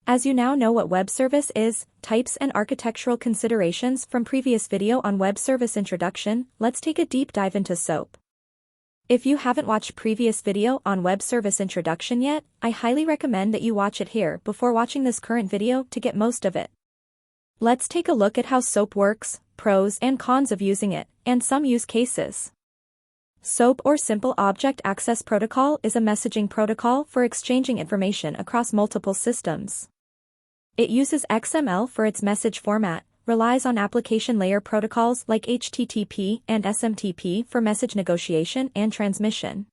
As you now know what web service is, types and architectural considerations from previous video on web service introduction, let's take a deep dive into SOAP. If you haven't watched previous video on web service introduction yet, I highly recommend that you watch it here before watching this current video to get most of it. Let's take a look at how SOAP works, pros and cons of using it, and some use cases. SOAP or Simple Object Access Protocol is a messaging protocol for exchanging information across multiple systems. It uses XML for its message format, relies on application layer protocols like HTTP and SMTP for message negotiation and transmission.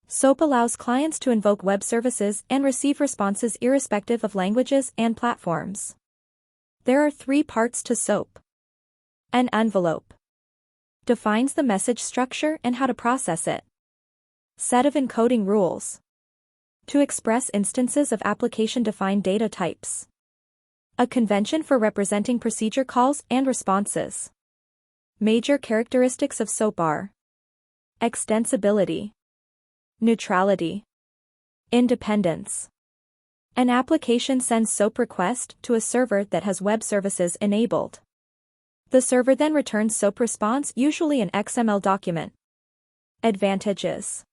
SOAP allows clients to invoke web services and receive responses irrespective of languages and platforms. There are 3 parts to SOAP. An envelope defines the message structure and how to process it. Set of encoding rules to express instances of application-defined data types. A convention for representing procedure calls and responses. Major characteristics of SOAP are extensibility, neutrality, independence. An application sends SOAP request to a server that has web services enabled. The server then returns SOAP response, usually an XML document. Advantages.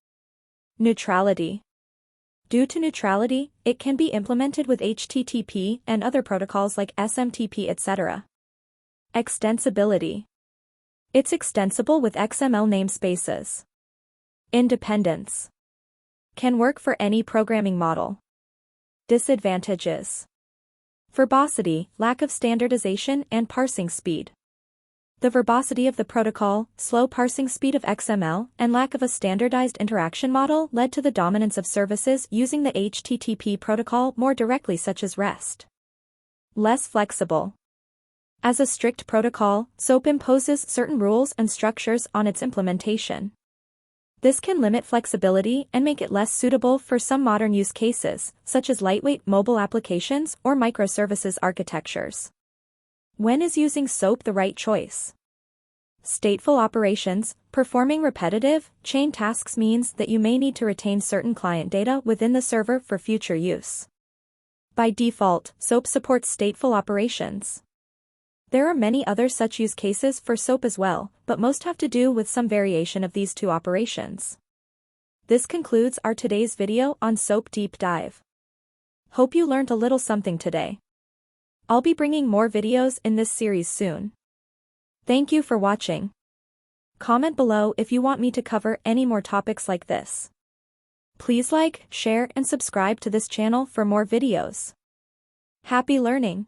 Neutrality. Due to neutrality, it can be implemented with HTTP and other protocols like SMTP, etc. Extensibility. It's extensible with XML namespaces. Independence. Can work for any programming model. Disadvantages. Verbosity, lack of standardization and parsing speed. The verbosity of the protocol, slow parsing speed of XML, and lack of a standardized interaction model led to the dominance of services using the HTTP protocol more directly, such as REST. Less flexible. As a strict protocol, SOAP imposes certain rules and structures on its implementation. This can limit flexibility and make it less suitable for some modern use cases, such as lightweight mobile applications or microservices architectures. When is using SOAP the right choice? Stateful operations, performing repetitive, chain tasks means that you may need to retain certain client data within the server for future use. By default, SOAP supports stateful operations. There are many other such use cases for SOAP as well, but most have to do with some variation of these 2 operations. This concludes our today's video on SOAP Deep Dive. Hope you learned a little something today. I'll be bringing more videos in this series soon. Thank you for watching. Comment below if you want me to cover any more topics like this. Please like, share and subscribe to this channel for more videos. Happy learning!